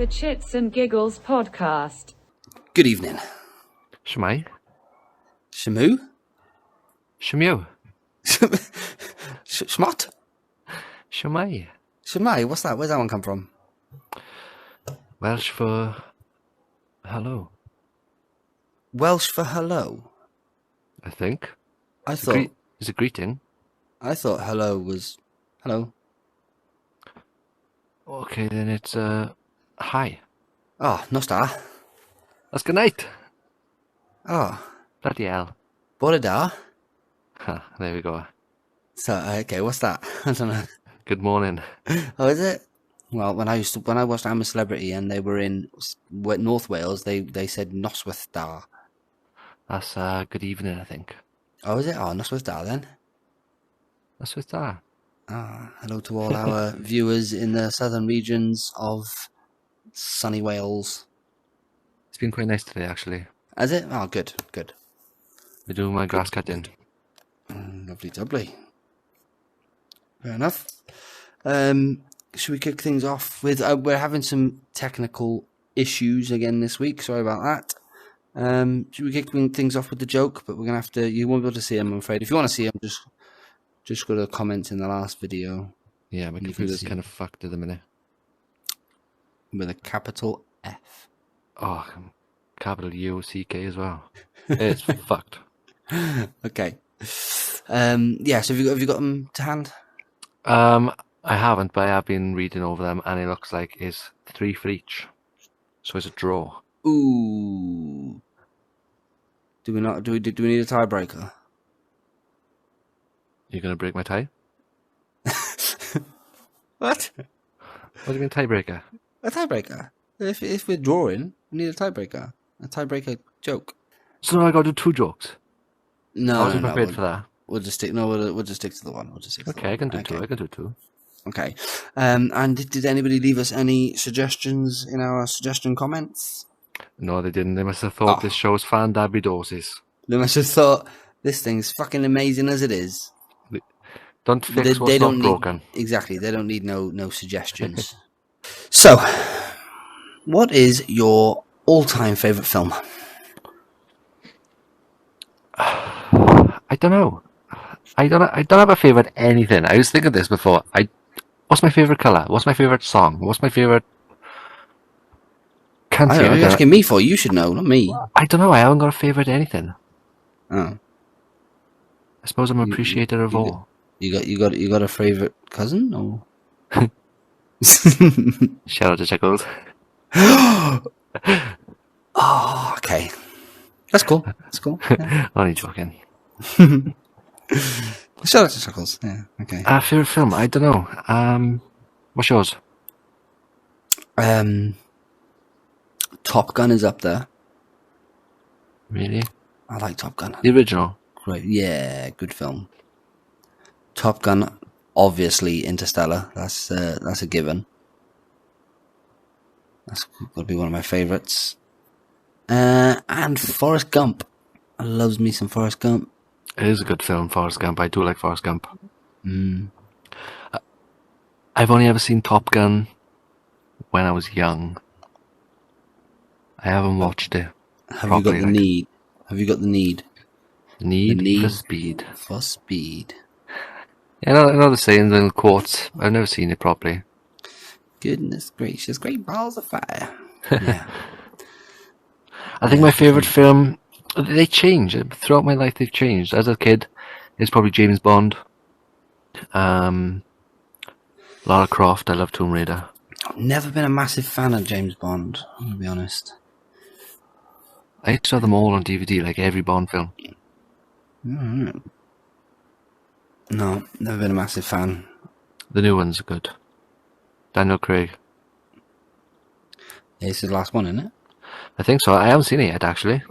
The Chitz and Giggles podcast. Good evening. Shmai? Shamu? Shmew? Schmott? Shmai? Shamai, what's that? Where's that one come from? Welsh for hello, Welsh for hello. I think. It's a greeting. I thought hello was hello. Okay, then it's hi. Oh, no star. That's good night. Oh, Bloody hell. bore da. Huh, there we go. So okay, what's that? I don't know. Good morning. Oh, is it? Well, when I watched I'm a Celebrity and they were in North Wales, they said Noswaith da. That's good evening, I think. Oh, is it? Oh, Noswaith da then. That's with that. Hello to all our viewers in the southern regions of sunny Wales. It's been quite nice today, actually. Has it? Oh, good. We're doing my grass cutting. Lovely doubly. Fair enough. Should we kick things off with... we're having some technical issues again this week. Sorry about that. Should we kick things off with the joke? But we're going to have to... You won't be able to see him, I'm afraid. If you want to see him, just go to the comments in the last video. Yeah, my computer's kind of fucked at the minute. With a capital F. Oh, capital U-C-K as well. It's fucked. Okay. Yeah, so have you got them to hand? I haven't, but I have been reading over them, and it looks like it's 3 for each. So it's a draw. Ooh. Do we need a tiebreaker? You're going to break my tie? What? What do you mean tiebreaker? A tiebreaker. If we're drawing, we need a tiebreaker. A tiebreaker joke. So now I got to do 2 jokes. No, I wasn't prepared for that. We'll just stick. No, we'll just stick to the one. Okay, I can do 2. I can do 2. Okay. And did anybody leave us any suggestions in our suggestion comments? No, they didn't. They must have thought this show's fan dabby doses. They must have thought this thing's fucking amazing as it is. Don't fix what's not broken. Exactly. They don't need no suggestions. So, what is your all-time favourite film? I don't know. I don't have a favourite anything. I was thinking this before. What's my favourite colour? What's my favourite song? What's my favourite... Can't say. You're asking me for. You should know, not me. I don't know. I haven't got a favourite anything. Oh. I suppose I'm an appreciator of all. You got a favourite cousin or? Shout out to Giggles. Oh, okay. That's cool. Yeah. Only joking. Shout out to Chuckles. Yeah, okay. Favourite film? I don't know. What's yours? Top Gun is up there. Really? I like Top Gun. The original? Great. Yeah, good film. Top Gun, obviously Interstellar. That's a given. That's got to be one of my favourites. And Forrest Gump. I loves me some Forrest Gump. It is a good film, Forrest Gump. I do like Forrest Gump. I've only ever seen Top Gun when I was young. I haven't watched it. Have you got the need? Have you got the need? Need for speed. For speed. Yeah, I know the sayings and quotes. I've never seen it properly. Goodness gracious, great balls of fire. Yeah. I think my favourite film, they change. Throughout my life, they've changed. As a kid, it's probably James Bond. Lara Croft, I love Tomb Raider. I've never been a massive fan of James Bond, I'm going to be honest. I saw them all on DVD, like every Bond film. Mm-hmm. No, never been a massive fan. The new ones are good. Daniel Craig. Yeah, this is the last one, isn't it? I think so. I haven't seen it yet, actually.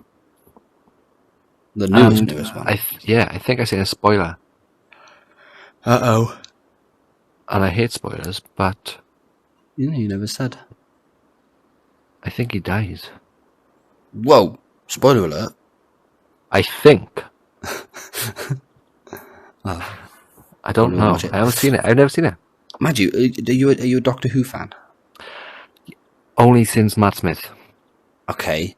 The newest one. I think I seen a spoiler. Uh-oh. And I hate spoilers, but... You never said. I think he dies. Whoa! Spoiler alert. I think. Oh, I don't know. I haven't seen it. I've never seen it. Mind you, are you a Doctor Who fan? Only since Matt Smith. Okay.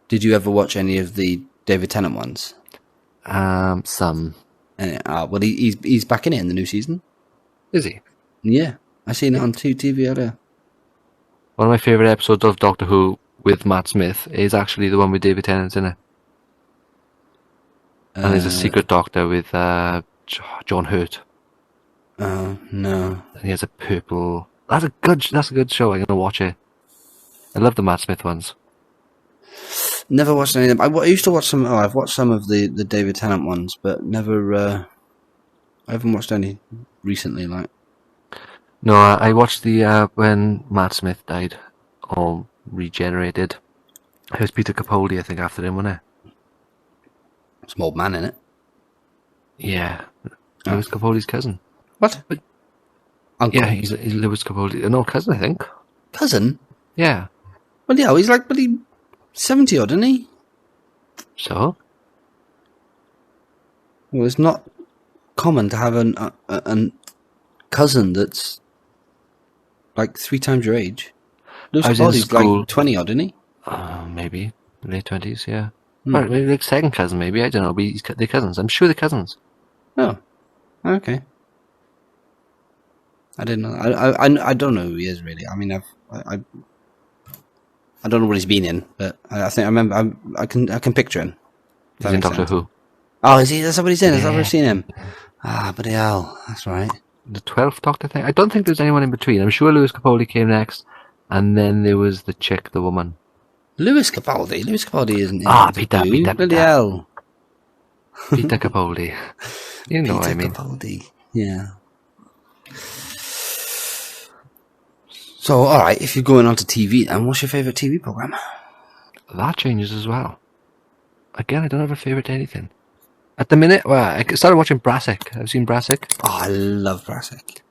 Did you ever watch any of the David Tennant ones? Some. Well, he's back in it in the new season. Is he? Yeah, I seen it on TV earlier. One of my favourite episodes of Doctor Who with Matt Smith is actually the one with David Tennant in it. And there's a secret doctor with John Hurt. Oh no! And he has a purple. That's a good show. I'm gonna watch it. I love the Matt Smith ones. Never watched any of them. I used to watch some. I've watched some of the David Tennant ones, but never. I haven't watched any recently. Like. No, I watched the when Matt Smith died, or regenerated. It was Peter Capaldi, I think, after him, wasn't it? Some old man in it. Yeah, Lewis Capaldi's cousin. What? Uncle? Yeah, he's Lewis Capaldi. No, cousin, I think. Cousin? Yeah. Well, yeah, he's like 70 odd, isn't he? So? Well, it's not common to have a cousin that's like 3 times your age. Lewis Capaldi's like 20 odd, isn't he? Maybe. Late 20s, yeah. Right, maybe like second cousin, maybe. I don't know, but they're cousins. I'm sure they're cousins. Oh. Okay. I didn't know. I don't know who he is, really. I mean, I don't know what he's been in, but I think I remember. I can picture him. He's in Doctor Who. Oh, is he? That's what he's in. Yeah. I've never seen him. Ah, bloody hell. That's right. The 12th Doctor thing? I don't think there's anyone in between. I'm sure Lewis Capaldi came next, and then there was the chick, the woman. Lewis Capaldi? Lewis Capaldi isn't in beat that. Bloody hell. Peter Capaldi. You know what I mean. Peter Capaldi. Yeah. So, alright, if you're going on to TV then, what's your favourite TV programme? That changes as well. Again, I don't have a favourite to anything. At the minute, well, I started watching Brassic. Have you seen Brassic? Oh, I love Brassic.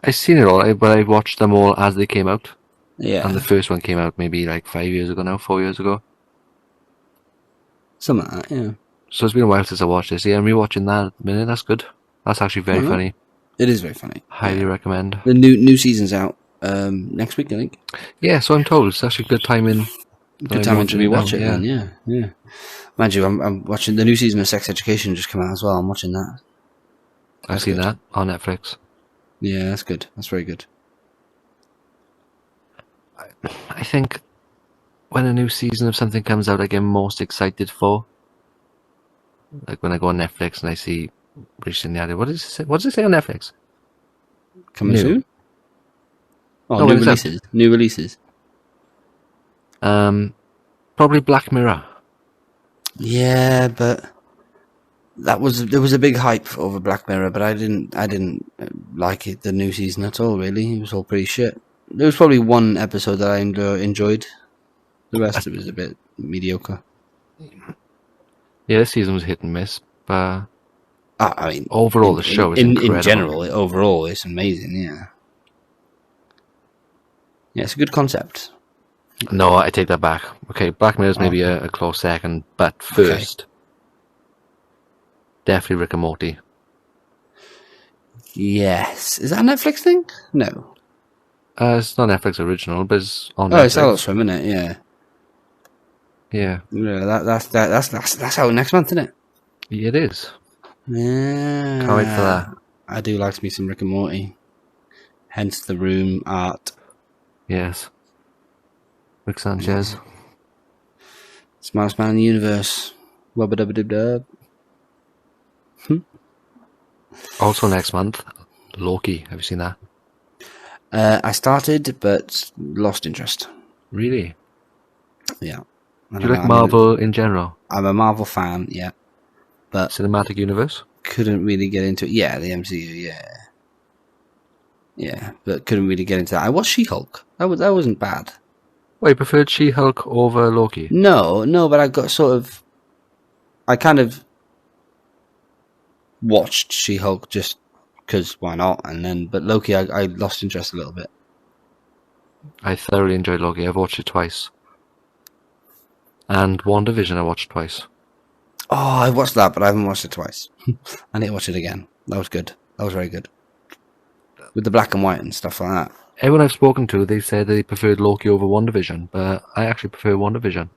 I've seen it all, but I watched them all as they came out. Yeah. And the first one came out maybe like 5 years ago now, 4 years ago. Something like that, yeah. So it's been a while since I watched this. Yeah, I'm rewatching that at the minute. That's good. That's actually very funny. It is very funny. Highly recommend. The new season's out next week, I think. Yeah, so I'm told. It's actually good timing. Good timing to rewatch it then, yeah. Mind you, I'm watching the new season of Sex Education just come out as well. I'm watching that. I've seen that on Netflix. Yeah, that's good. That's very good. I think when a new season of something comes out, I get most excited for. Like when I go on Netflix and I see recently added. What does it say? What does it say on Netflix? Coming New. soon? Oh, No, new when is that? releases. New releases. Probably Black Mirror. Yeah, but there was a big hype over Black Mirror, but I didn't like it, the new season at all. Really, it was all pretty shit. There was probably one episode that I enjoyed. The rest of it was a bit mediocre. Yeah, this season was hit and miss, but I mean, overall the show is incredible. In general, overall, it's amazing. Yeah, it's a good concept. No, I take that back. Okay, Black Mirror's maybe a close second, but first, definitely Rick and Morty. Yes, is that a Netflix thing? No. It's not Netflix original, but it's on Netflix. It's Adult Swim, isn't it? Yeah. Yeah, That's out next month, isn't it? it is. Yeah. Can't wait for that. I do like me some Rick and Morty. Hence the Room art. Yes. Rick Sanchez. Smartest man in the universe. Wubba-dubba-dub-dub. Also next month, Loki. Have you seen that? I started, but lost interest. Really? Yeah. Do you like Marvel in general? I'm a Marvel fan, yeah. But Cinematic universe? couldn't really get into it. Yeah, the MCU, yeah. Yeah, but couldn't really get into that. I watched She-Hulk. That wasn't bad. Well, you preferred She-Hulk over Loki? No, but I kind of watched She-Hulk just because why not? But Loki, I lost interest a little bit. I thoroughly enjoyed Loki. I've watched it twice. And WandaVision I watched twice. Oh, I watched that, but I haven't watched it twice. I need to watch it again. That was good. That was very good. With the black and white and stuff like that. Everyone I've spoken to, they've said they preferred Loki over WandaVision, but I actually prefer WandaVision.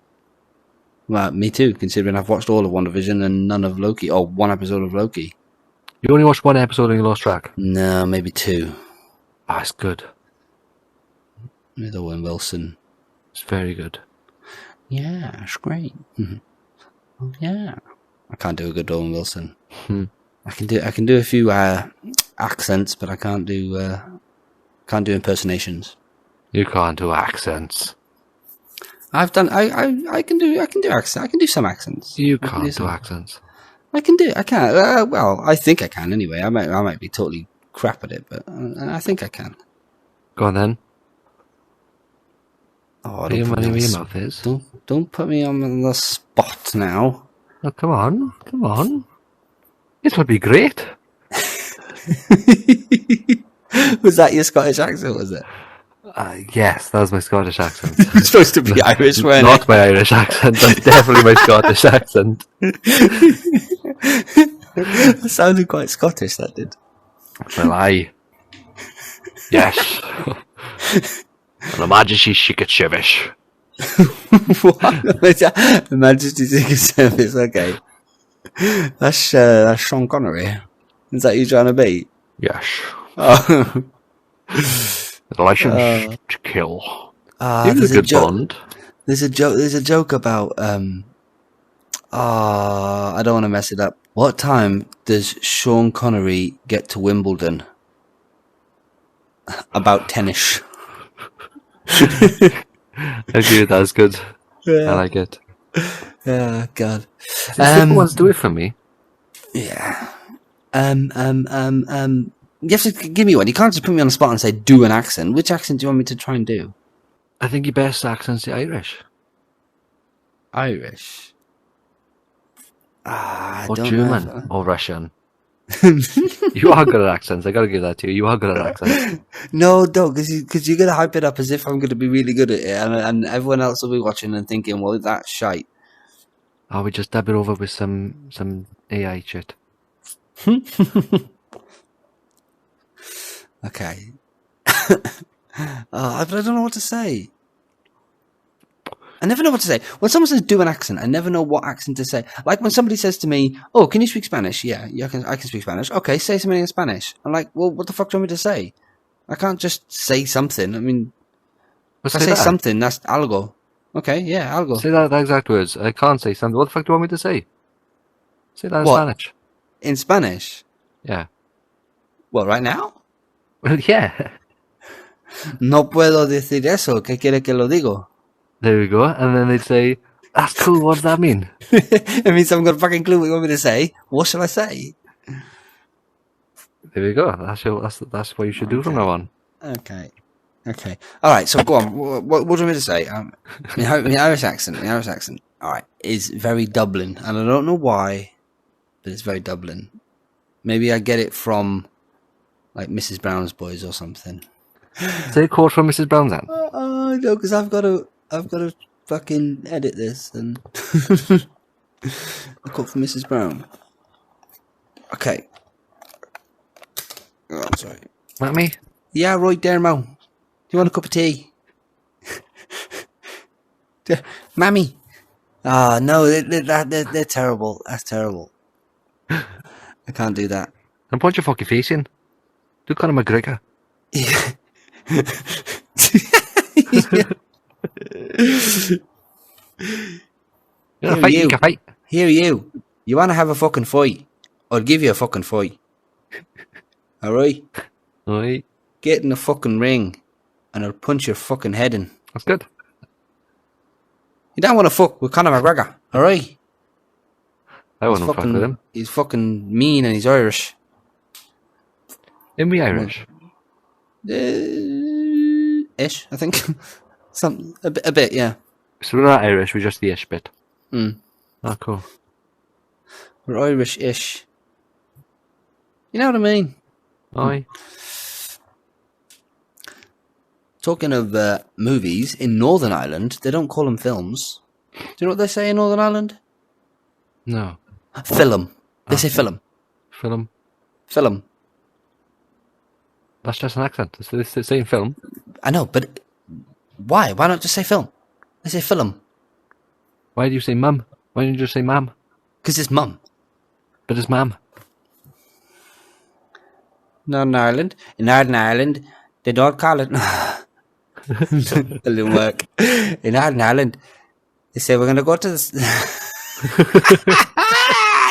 Well, me too, considering I've watched all of WandaVision and none of Loki, or one episode of Loki. You only watched one episode and you lost track? No, maybe two. Ah, it's good. With Owen Wilson. It's very good. Yeah, it's great. Oh, yeah. I can't do a good Owen Wilson. I can do a few accents, but I can't do impersonations. You can't do accents. I can do accents. I can do some accents. You can't do accents. I can. Well, I think I can anyway. I might be totally crap at it, but I think I can. Go on then. Oh, Where your money where your mouth is. Don't put me on the spot now. Oh, come on. This would be great. Was that your Scottish accent, was it? Yes, that was my Scottish accent. It's supposed to be Irish, wasn't Not it? my Irish accent, that's definitely my Scottish accent. It sounded quite Scottish, that did. Well, aye. Yes. And Majesty's Secret Service. What? The Majesty's Secret Service, okay. That's Sean Connery. Is that you trying to be? Yes. Oh. License to kill. He was there's a good Bond. There's a joke about I don't want to mess it up. What time does Sean Connery get to Wimbledon? About 10ish. Okay, that's good. Yeah. I like it. Oh God. Simple ones do it for me. Yeah. You have to give me one. You can't just put me on the spot and say do an accent. Which accent do you want me to try and do? I think your best accent's the Irish. Irish. I Or don't German. know. Or Russian. You are good at accents. I gotta give that to you. You are good at accents. No, don't, because you're gonna hype it up as if I'm gonna be really good at it, and everyone else will be watching and thinking, well, that's shite. Oh, we just dab it over with some AI shit. Okay. But I don't know what to say. I never know what to say. When someone says do an accent, I never know what accent to say. Like when somebody says to me, oh, can you speak Spanish? Yeah, I can speak Spanish. Okay, say something in Spanish. I'm like, well, what the fuck do you want me to say? I can't just say something. I mean, if I say something, that's algo. Okay, yeah, algo. Say that exact words. I can't say something. What the fuck do you want me to say? Say that in What? Spanish. In Spanish? Yeah. Well, right now? Well, yeah. No puedo decir eso. ¿Qué quiere que lo digo? There we go. And then they'd say, that's cool. What does that mean? It means I haven't got a fucking clue what you want me to say. What shall I say? There we go. That's what you should do from now on. Okay. All right. So go on. What do you want me to say? My Irish accent. All right, is very Dublin, and I don't know why, but it's very Dublin. Maybe I get it from like Mrs. Brown's Boys or something. Say a quote from Mrs. Brown's then. Oh no, because I've got to fucking edit this and a quote from Mrs. Brown. Okay. Oh, sorry. Mammy? Yeah, right there, Mo. Do you want a cup of tea? Mammy. Ah, no, they're terrible. That's terrible. I can't do that. And point your fucking face in. Do Conor McGregor. Yeah. You can fight. Here you. You want to have a fucking fight? I'll give you a fucking fight. Alright? Alright. Get in the fucking ring and I'll punch your fucking head in. That's good. You don't want to fuck with Conor McGregor, alright? I wouldn't fuck with him. He's fucking mean and he's Irish. Isn't we Irish? Ish, I think. A bit, yeah. So we're not Irish, we're just the ish bit. Mm. Oh, cool. We're Irish-ish. You know what I mean? Aye. Talking of movies, in Northern Ireland, they don't call them films. Do you know what they say in Northern Ireland? No. Film. They say film. Film. Film. That's just an accent. It's the same film. I know, but why? Why not just say film? They say film. Why do you say mum? Why don't you just say ma'am? Because it's mum. But it's ma'am. Northern Ireland. In Northern Ireland, they don't call it. It didn't work. In Northern Ireland, they say we're going to go to this.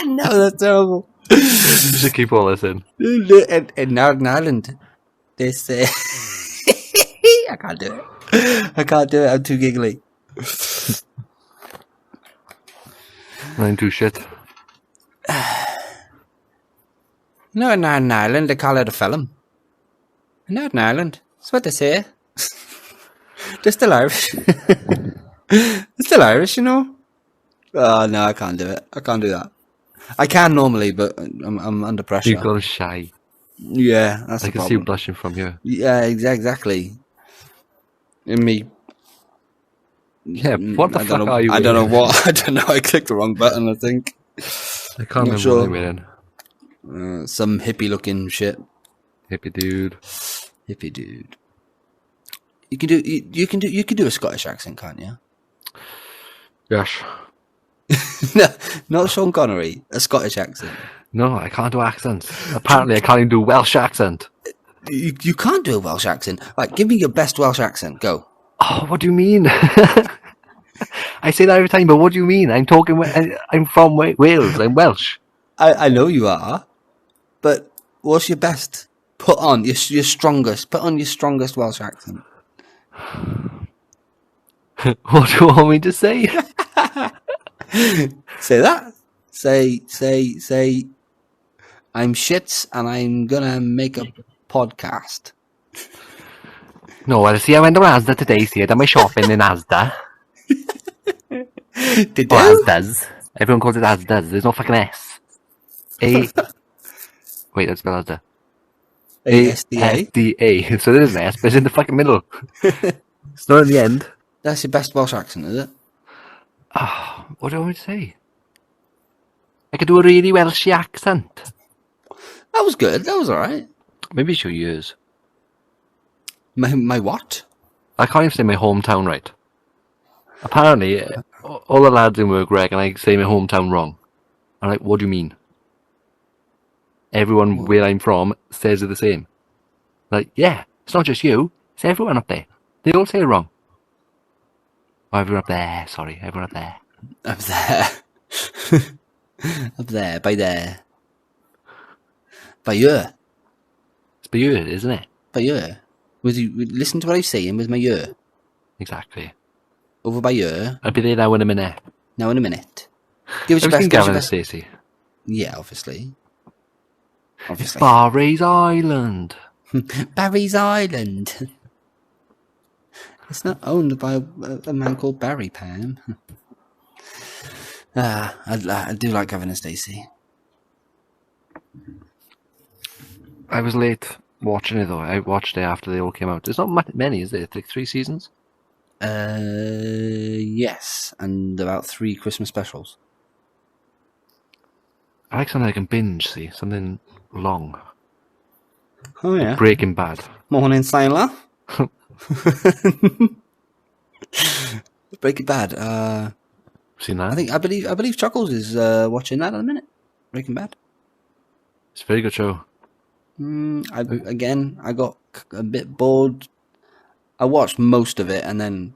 No, that's terrible. You should keep all this in. In Northern Ireland, they say. I can't do it. I can't do it. I'm too giggly. I'm too shit. No, in Northern Ireland, they call it a film. In Northern Ireland, that's what they say. They're still Irish. They're still Irish, you know. Oh, no, I can't do it. I can't do that. I can normally, but I'm under pressure. You've got shy. Yeah, that's the I can problem. see you blushing from here. Yeah, exactly. In me. Yeah, what the I fuck don't know, are you I don't know wearing? what. I don't know. I clicked the wrong button, I think. I can't remember sure. what I'm wearing. Some hippie-looking shit. Hippie dude. Hippie dude. You can do a Scottish accent, can't you? Gosh. No, not Sean Connery. A Scottish accent. No, I can't do accents. Apparently, I can't even do Welsh accent. You can't do a Welsh accent. Like, give me your best Welsh accent. Go. Oh, what do you mean? I say that every time, but what do you mean? I'm from Wales. I'm Welsh. I know you are, but what's your best? Put on your strongest. Put on your strongest Welsh accent. What do you want me to say? Say that. Say. I'm Chitz and I'm gonna make a podcast. No, well, see, I went to Asda today. See, I done my shopping in Asda. Did Or you? Asda's. Everyone calls it Asda's. There's no fucking S. Wait, let's spell Asda. ASDA. ASDA. So there is an S, but it's in the fucking middle. It's not in the end. That's your best Welsh accent, is it? Oh, what do you want me to say? I could do a really Welsh accent. That was good. That was alright. Maybe show yours. My what? I can't even say my hometown right. Apparently, all the lads in work reckon I say my hometown wrong. I'm like, what do you mean? Everyone where I'm from says it the same. Like, yeah, it's not just you. It's everyone up there. They all say it wrong. Oh, everyone up there. Sorry, everyone up there. Up there. Up there, by there. By you. It's by you, isn't it? By you. Listen to what I'm saying with my ear. Exactly. Over by you. I'll be there now in a minute. Now in a minute. Give us Have your you seen best. Give us Gavin your and best. Stacey? Yeah, obviously. It's Barry's Island. Barry's Island. It's not owned by a man called Barry, Pam. I do like Gavin and Stacey. I was late watching it though. I watched it after they all came out. There's not many, is there? It's like 3 seasons? Yes, and about 3 Christmas specials. I like something I can binge, see? Something long. Oh yeah. Breaking Bad. Morning, sailor. Breaking Bad. Seen that? I believe Chuckles is watching that in a minute. Breaking Bad. It's a very good show. I got a bit bored. I watched most of it and then.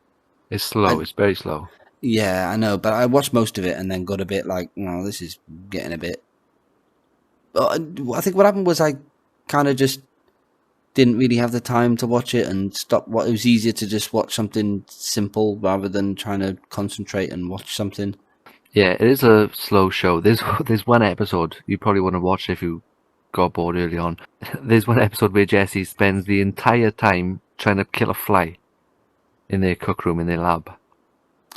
It's slow. It's very slow. Yeah, I know, but I watched most of it and then got a bit like, well, this is getting a bit. I think what happened was I kind of just didn't really have the time to watch it and stopped. It was easier to just watch something simple rather than trying to concentrate and watch something. Yeah, it is a slow show. There's one episode you probably want to watch if you got bored early on. There's one episode where Jesse spends the entire time trying to kill a fly in their cook room in their lab.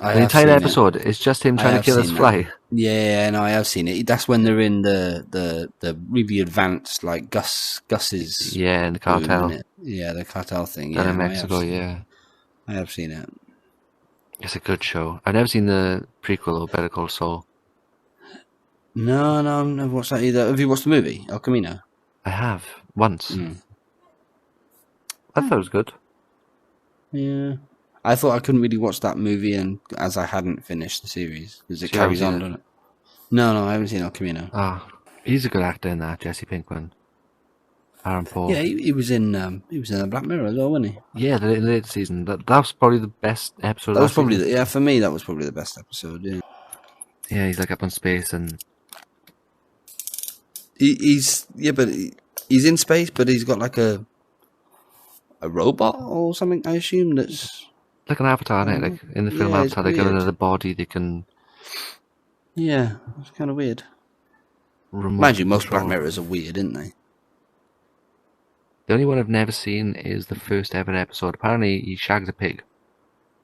The entire episode is just him trying to kill this fly. Yeah, no, I have seen it. That's when they're in the really advanced, like Gus's. Yeah, in the cartel. Room, yeah, the cartel thing. Down Yeah, in Mexico, I have seen it. It's a good show. I've never seen the prequel though, Better Call Saul. No, I've never watched that either. Have you watched the movie El Camino? I have once. I thought it was good. Yeah. I thought I couldn't really watch that movie, and as I hadn't finished the series, because it So you haven't carries seen on, it? doesn't it? No, I haven't seen El Camino. Ah, he's a good actor in that, Jesse Pinkman. Aaron Paul. Yeah, he was in the Black Mirror as well, wasn't he? Yeah, the late season. That was probably the best episode. That of was probably season. for me. That was probably the best episode. Yeah, Yeah, he's like up in space and but he's in space, but he's got like a robot or something. I assume that's like an avatar, innit? Like in the film yeah, it's Avatar, they give weird. another body they can. Yeah, it's kind of weird. Remote Mind you, most control. Black Mirrors are weird, aren't they? The only one I've never seen is the first ever episode. Apparently, he shags a pig.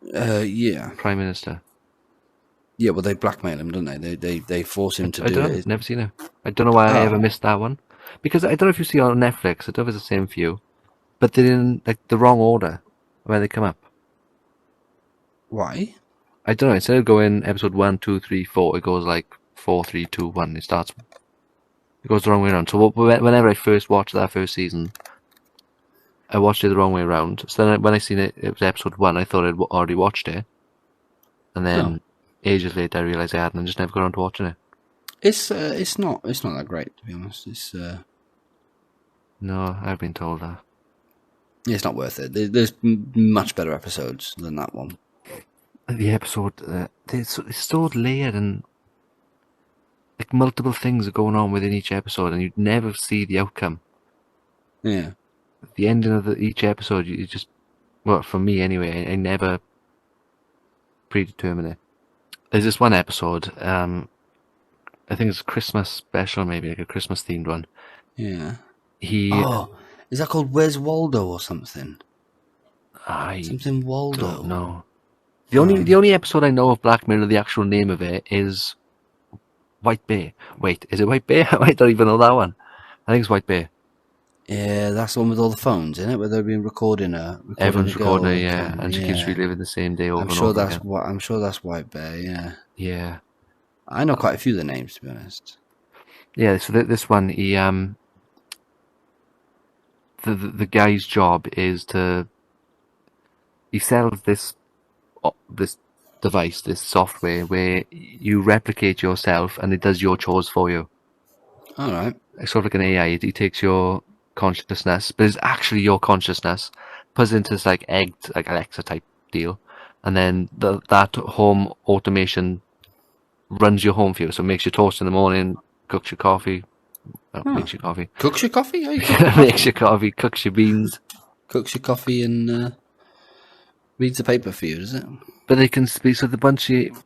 Yeah. Prime Minister. Yeah, well, they blackmail him, don't they? They force him to I do don't know. it. Never seen it. I don't know why I Oh. ever missed that one. Because I don't know if you see it on Netflix. I don't know if it's the same for you. But they're in like the wrong order where they come up. Why? I don't know. Instead of going episode 1, 2, 3, 4, it goes like 4, 3, 2, 1. It goes the wrong way around. So whenever I first watched that first season, I watched it the wrong way around. So then when I seen it was episode 1, I thought I'd already watched it. And then ages later I realised I hadn't and just never got around to watching it. It's not that great, to be honest. No, I've been told that. It's not worth it. There's much better episodes than that one. The episode, it's so layered and like multiple things are going on within each episode and you never see the outcome. Yeah. The ending of each episode, you just, well, for me anyway, I never predetermine it. There's this one episode, I think it's a Christmas special, maybe like a Christmas themed one. Yeah. Is that called Where's Waldo or something? Something Waldo. Don't know. The only episode I know of Black Mirror, the actual name of it is White Bear. Wait, is it White Bear? I don't even know that one. I think it's White Bear. Yeah, that's the one with all the phones in it, where they've been recording Everyone's a girl recording all it, the yeah, time. and she keeps reliving the same day over I'm and sure over that's again. I'm sure that's White Bear. Yeah. Yeah. I know quite a few of the names, to be honest. Yeah, so this one, he the guy's job is he sells this device, this software where you replicate yourself and it does your chores for you. All right. It's sort of like an AI. He takes your consciousness, but it's actually your consciousness, puts it into this like egged, like Alexa type deal, and then that home automation runs your home for you. So it makes your toast in the morning, cooks your coffee, makes your coffee, Cooks your coffee? makes your coffee, cooks your beans. Cooks your coffee and reads the paper for you, does it? But they can speak. So the bunch of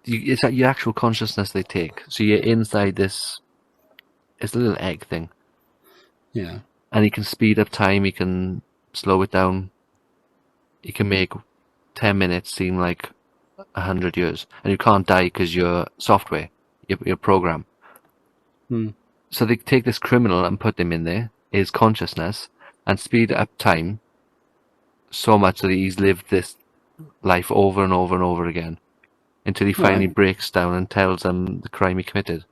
it's like your actual consciousness they take. So you're inside this. It's a little egg thing. Yeah. And he can speed up time. He can slow it down. He can make 10 minutes seem like 100 years, and you can't die because you're software, your program. So they take this criminal and put him in there, his consciousness, and speed up time so much that he's lived this life over and over and over again until he finally breaks down and tells them the crime he committed.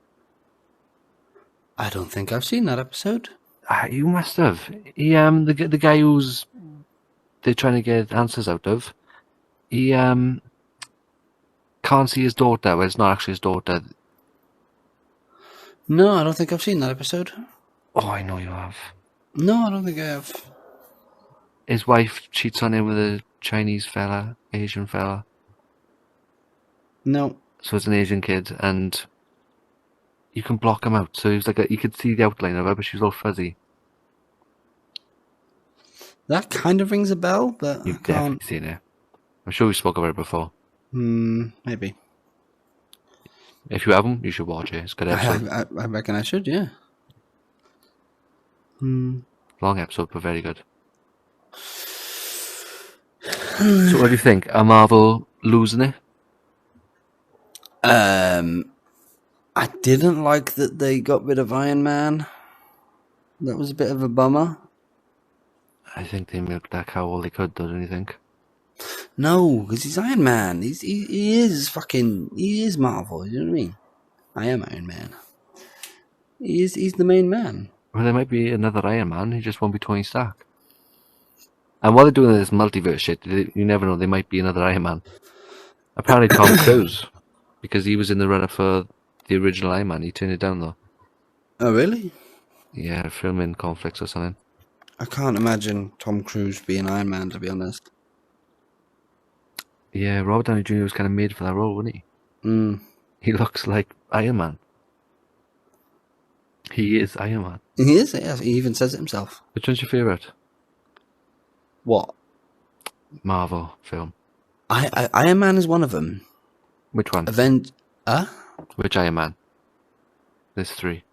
I don't think I've seen that episode. You must have. He the guy who's they're trying to get answers out of, he can't see his daughter. Well, it's not actually his daughter. No, I don't think I've seen that episode. Oh, I know you have. No, I don't think I have. His wife cheats on him with a Chinese fella, Asian fella. No. So it's an Asian kid, and you can block him out. So he was like, you could see the outline of her, but she was all fuzzy. That kind of rings a bell, but You've I can't. definitely seen it. I'm sure we spoke about it before. Maybe. If you haven't, you should watch it. It's a good episode. I reckon I should, yeah. Long episode, but very good. So what do you think? Are Marvel losing it? I didn't like that they got rid of Iron Man. That was a bit of a bummer. I think they milked that cow all they could, don't you think? No, because he's Iron Man. He is Marvel. You know what I mean? I am Iron Man. He's the main man. Well, there might be another Iron Man. He just won't be Tony Stark. And while they're doing this multiverse shit, you never know, there might be another Iron Man. Apparently Tom Cruise, because he was in the runner for the original Iron Man. He turned it down, though. Oh, really? Yeah, filming conflicts or something. I can't imagine Tom Cruise being Iron Man, to be honest. Yeah, Robert Downey Jr. was kind of made for that role, wasn't he? Mm. He looks like Iron Man. He is Iron Man. He is, yes. He even says it himself. Which one's your favourite What? Marvel film? Iron Man is one of them. Which one? Which Iron Man? There's 3.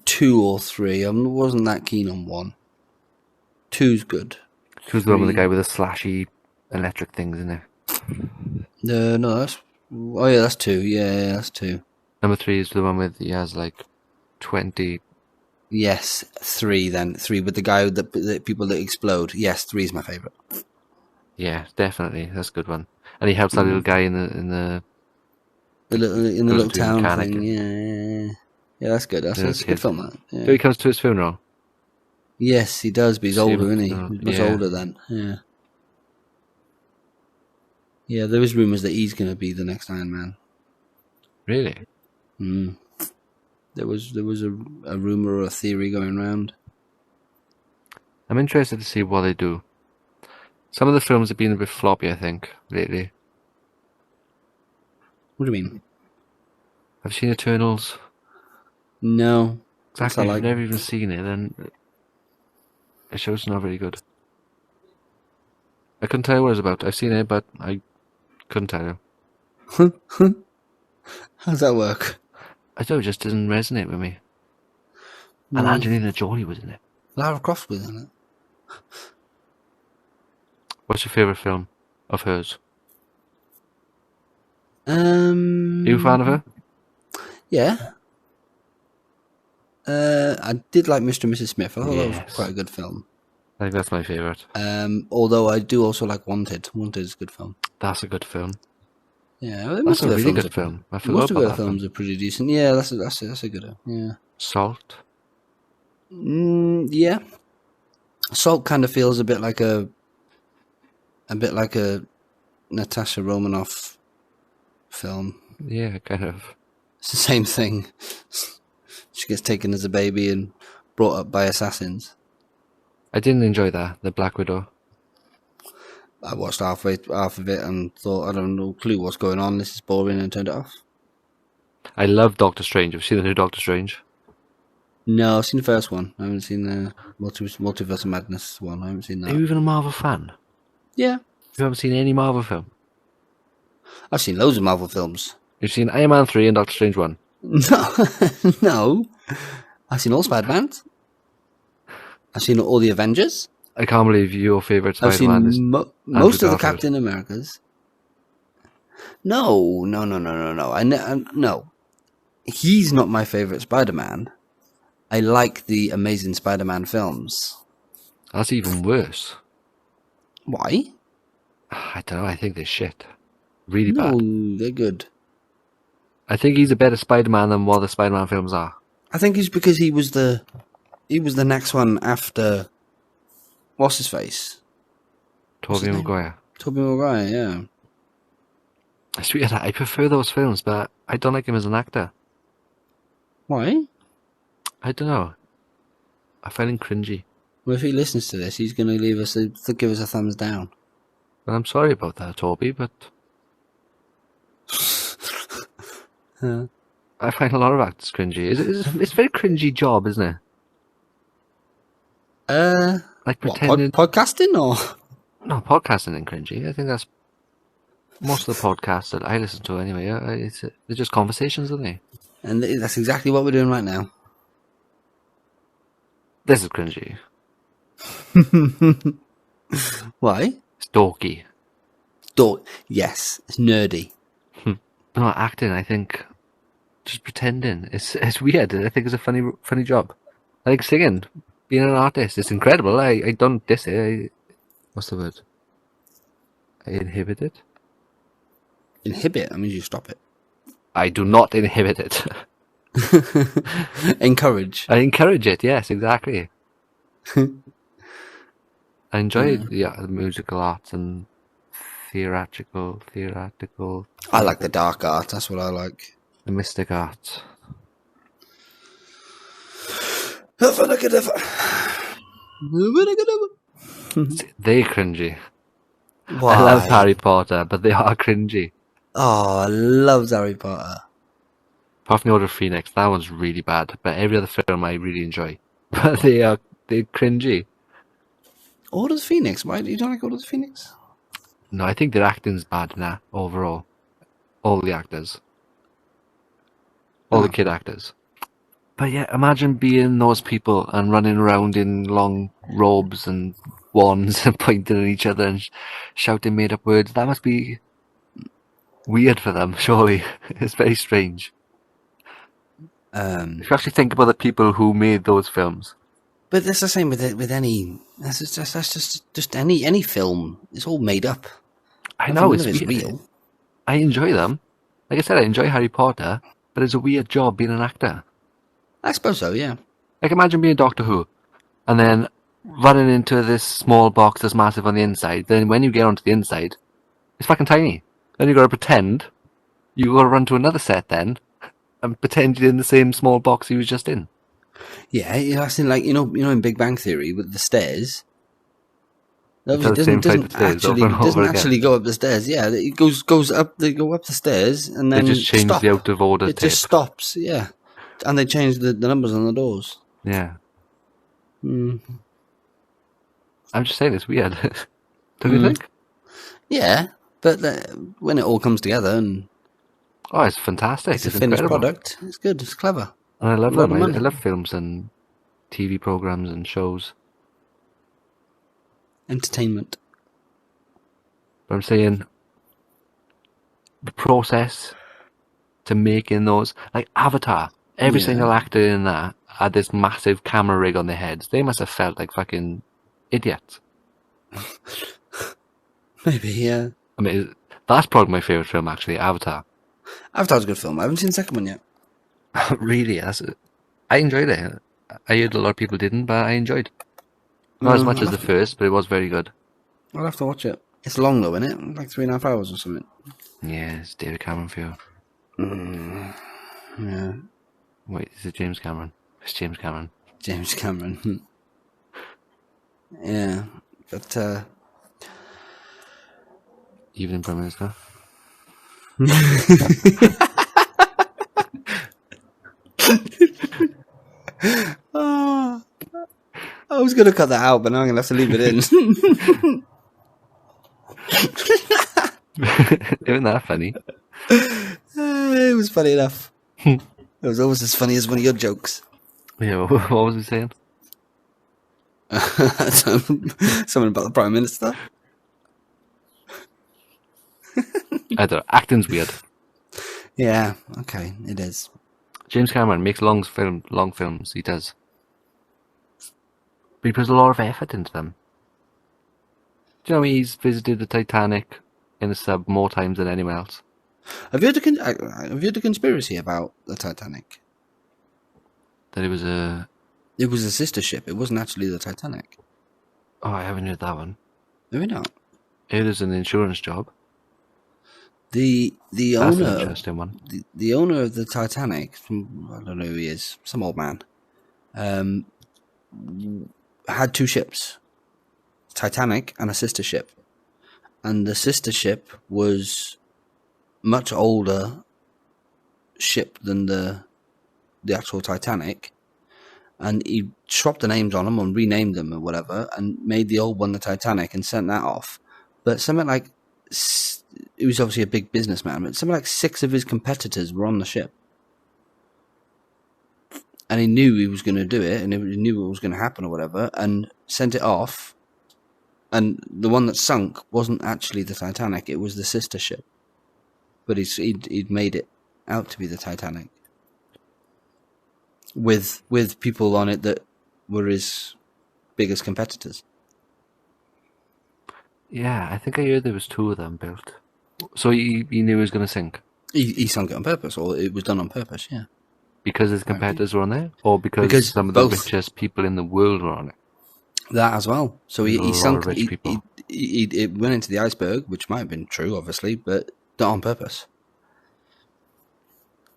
2 or 3. I wasn't that keen on 1. 2's good. Who's the one with the guy with the slashy electric things in there? No, that's... Oh, yeah, that's 2. Yeah, that's 2. Number 3 is the one with, he has like 20... Yes, 3 then. 3 with the guy with the people that explode. Yes, 3 is my favourite. Yeah, definitely. That's a good one. And he helps that little guy in the little town mechanic. thing. Yeah. Yeah, that's good. That's a good film, that. Yeah. So he comes to his funeral. Yes, he does, but he's older, isn't he? He's much Yeah. older then. Yeah. Yeah, there is rumours that he's going to be the next Iron Man. Really? Mm. There was a rumour or a theory going around. I'm interested to see what they do. Some of the films have been a bit floppy, I think, lately. What do you mean? Have you seen Eternals? No. Exactly. If like- you've never even seen it, then the show's not very good. I couldn't tell you what it was about. I've seen it, but I couldn't tell you. How's that work? I don't know, it just didn't resonate with me. No. And Angelina Jolie was in it. Lara Croft was in it. What's your favourite film of hers? Are You a fan of her? Yeah. I did like Mr. and Mrs. Smith. I thought that was Yes. quite a good film. I think that's my favourite. Although I do also like Wanted. Wanted is a good film. That's a good film. Yeah, That's most a of the really films good film. I Most forgot of about her that films film. are pretty decent. Yeah, that's a good one. Yeah. Salt. Yeah. Salt kind of feels a bit like a Natasha Romanoff film. Yeah, kind of. It's the same thing. She gets taken as a baby and brought up by assassins. I didn't enjoy that, the Black Widow. I watched half of it and thought, I don't know clue what's going on. This is boring, and turned it off. I love Doctor Strange. Have you seen the new Doctor Strange? No, I've seen the first one. I haven't seen the Multiverse of Madness one. I haven't seen Are you that. even a Marvel fan? Yeah, You haven't seen any Marvel film? I've seen loads of Marvel films. You've seen Iron Man 3 and Doctor Strange 1? No, no. I've seen all Spider-Mans. I've seen all the Avengers. I can't believe your favourite I've Spider-Man is... seen most of the Garfield. Captain Americas. No. No. He's not my favourite Spider-Man. I like the Amazing Spider-Man films. That's even worse. Why? I don't know, I think they're shit. Really No, bad. they're good. I think he's a better Spider-Man than what the Spider-Man films are. I think it's because he was the next one after what's his face? Tobey his name? Maguire. Tobey Maguire, yeah. I prefer those films, but I don't like him as an actor. Why? I don't know. I find him cringy. Well, if he listens to this, he's going to give us a thumbs down. Well, I'm sorry about that, Toby, but I find a lot of actors cringy. It's a very cringy job, isn't it? Like What, pretending... podcasting or? No, podcasting isn't cringy. I think that's most of the podcasts that I listen to anyway. They're just conversations, aren't they? And that's exactly what we're doing right now. This is cringy. Why? It's dorky. Yes, it's nerdy. No, acting, I think, just pretending. It's weird. I think it's a funny job. I think singing, being an artist, it's incredible. I don't diss it. What's the word? I inhibit it? Inhibit, that means you stop it. I do not inhibit it. Encourage. I encourage it, yes, exactly. I enjoy the musical arts and theatrical, I like the dark art. That's what I like. the mystic arts. They're cringy. Why? I love Harry Potter, but they are cringy. Oh, I love Harry Potter. Apart from the Order of Phoenix, that one's really bad. But every other film I really enjoy. But they're cringy. Order of Phoenix. Why do you don't like Order of Phoenix? No, I think their acting's bad in that overall. All the actors. All the kid actors. But yeah, imagine being those people and running around in long robes and wands and pointing at each other and shouting made up words. That must be weird for them, surely. It's very strange. If you actually think about the people who made those films. But that's the same with any. That's just any film. It's all made up. I know, Nothing it's of weird. real. I enjoy them. Like I said, I enjoy Harry Potter, but it's a weird job being an actor. I suppose so. Yeah. Like imagine being Doctor Who, and then running into this small box that's massive on the inside. Then when you get onto the inside, it's fucking tiny. Then you got to pretend you got to run to another set then, and pretend you're in the same small box you was just in. Yeah, that's in like you know in Big Bang Theory with the stairs. It's the same flight of stairs over and over again. Actually go up the stairs. Yeah, it goes up. They go up the stairs and then They just change stop. the out of order It tape. just stops. Yeah, and they change the numbers on the doors. Yeah. Mm. I'm just saying it's weird. Don't you think? Yeah, but when it all comes together and Oh, it's fantastic. it's a finished incredible. product, it's good. It's clever. And I love A lot them. of I money. love films and TV programs and shows. Entertainment. But I'm saying the process to making those, like Avatar, every Yeah. single actor in that had this massive camera rig on their heads. They must have felt like fucking idiots. Maybe, yeah. I mean, that's probably my favourite film, actually, Avatar. Avatar's a good film. I haven't seen the second one yet. Really, I enjoyed it. I heard a lot of people didn't, but I enjoyed. Not as much as the first, but it was very good. I'll have to watch it. It's long though, isn't it? Like 3.5 hours or something. Yeah, it's David Cameron for you. Yeah. Wait, is it James Cameron? It's James Cameron. James Cameron. Yeah. But, Evening Prime Minister. I was going to cut that out, but now I'm going to have to leave it in. Isn't that funny? It was funny enough. It was almost as funny as one of your jokes. Yeah, what was he saying? Something about the Prime Minister. I don't know. Acting's weird. Yeah, okay, it is. James Cameron makes long films. He does. But he puts a lot of effort into them. Do you know he's visited the Titanic in a sub more times than anyone else? Have you heard the conspiracy about the Titanic? That it was a... It was a sister ship. It wasn't actually the Titanic. Oh, I haven't heard that one. Maybe not. It is an insurance job. The That's an owner interesting one. the owner of the Titanic, I don't know who he is, some old man, had two ships, Titanic and a sister ship, and the sister ship was much older ship than the actual Titanic, and he swapped the names on them and renamed them or whatever, and made the old one the Titanic and sent that off. But something like he was obviously a big businessman, but something like 6 of his competitors were on the ship. And he knew he was going to do it, and he knew what was going to happen or whatever, and sent it off. And the one that sunk wasn't actually the Titanic, it was the sister ship. But he'd made it out to be the Titanic. With people on it that were his biggest competitors. Yeah, I think I heard there was 2 of them built. So he knew he was going to sink? He sunk it on purpose, or it was done on purpose, yeah. Because his competitors were on there? Or because some of the both. richest people in the world were on it? That as well. So There's a he lot sunk. of rich people. It went into the iceberg, which might have been true, obviously, but not on purpose.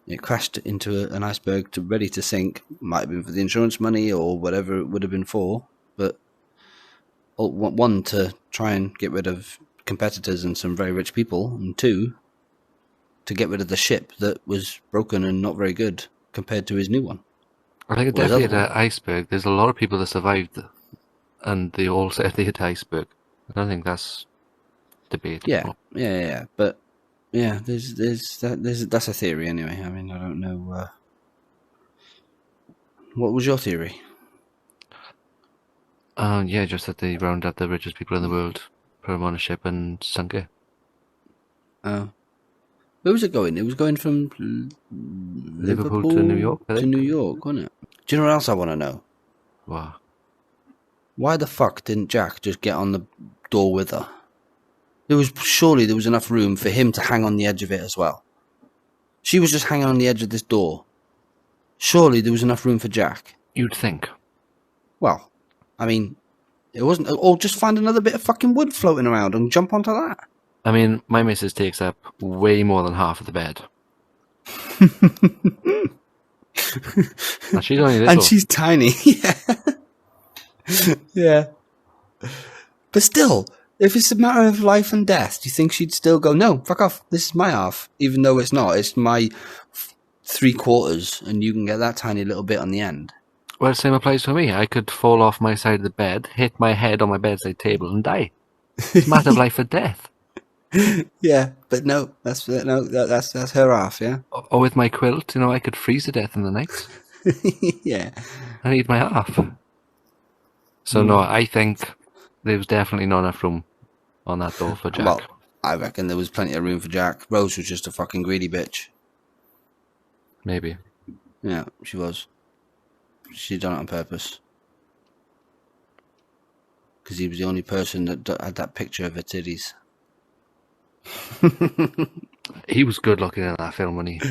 It crashed into an iceberg ready to sink. Might have been for the insurance money or whatever it would have been for, but one, to try and get rid of competitors and some very rich people, and two, to get rid of the ship that was broken and not very good compared to his new one. I think it Well, definitely hit an iceberg. There's a lot of people that survived, and they all said they hit the iceberg. I don't think that's debatable. Yeah. But yeah, that's a theory anyway. I mean, I don't know. What was your theory? Yeah, just that they rounded up the richest people in the world, put them on a ship, and sunk it. Oh. Where was it going? It was going from Liverpool to New York, I think. To New York, wasn't it? Do you know what else I want to know? Wow. Why the fuck didn't Jack just get on the door with her? Surely there was enough room for him to hang on the edge of it as well. She was just hanging on the edge of this door. Surely there was enough room for Jack. You'd think. Well, I mean, it wasn't. Or just find another bit of fucking wood floating around and jump onto that. I mean, my missus takes up way more than half of the bed. And she's only little. And she's tiny. Yeah. Yeah. But still, if it's a matter of life and death, do you think she'd still go, no, fuck off, this is my half, even though it's not, it's my 3/4 and you can get that tiny little bit on the end? Well, same applies for me. I could fall off my side of the bed, hit my head on my bedside table and die. It's a matter of life or death. Yeah, but no, that's her half, yeah? Or with my quilt, I could freeze to death in the night. Yeah. I need my half. So no, I think there was definitely not enough room on that door for Jack. Well, I reckon there was plenty of room for Jack. Rose was just a fucking greedy bitch. Maybe. Yeah, she was. She'd done it on purpose. Because he was the only person that had that picture of her titties. He was good looking in that film, wasn't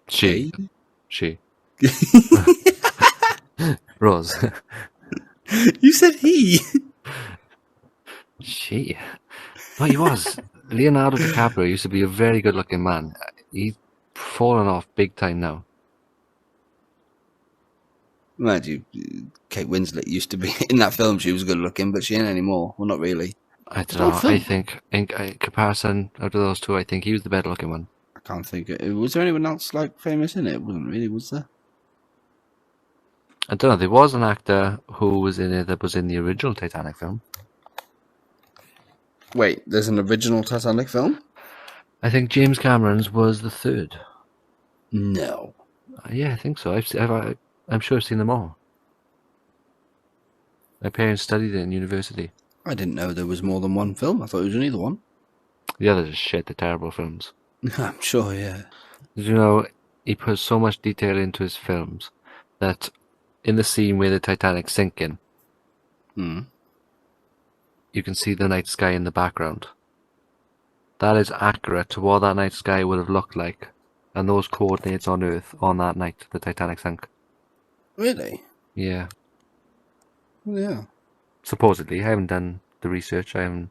he? She. Rose. You said he. She. Well, he was. Leonardo DiCaprio used to be a very good looking man. He's fallen off big time now. Mind you, Kate Winslet used to be in that film. She was good looking, but she ain't anymore. Well, not really. I don't know. I think in comparison out of those two, I think he was the better looking one. I can't think. Was there anyone else famous in it? It wasn't really, was there? I don't know. There was an actor who was in it that was in the original Titanic film. Wait, there's an original Titanic film? I think James Cameron's was the third. No. Yeah, I think so. I'm sure I've seen them all. My parents studied it in university. I didn't know there was more than one film. I thought it was only the one. The others are shit. They're terrible films. I'm sure, yeah. Did you know he puts so much detail into his films that in the scene where the Titanic's sinking, you can see the night sky in the background. That is accurate to what that night sky would have looked like, and those coordinates on Earth on that night the Titanic sank. Really? Yeah. Well, yeah. Supposedly. I haven't done the research. I've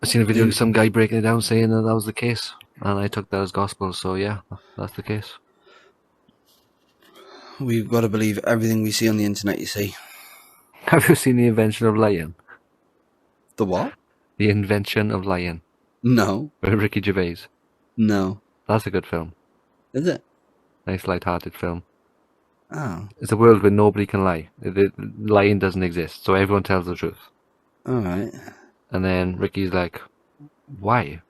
seen a video of some guy breaking it down saying that was the case, and I took that as gospel, so yeah, that's the case. We've got to believe everything we see on the internet, you see. Have you seen The Invention of Lying? The what? The Invention of Lying. No. With Ricky Gervais. No. That's a good film. Is it? Nice light-hearted film. Oh. It's a world where nobody can lie. Lying doesn't exist, so everyone tells the truth. Alright. And then Ricky's like, why?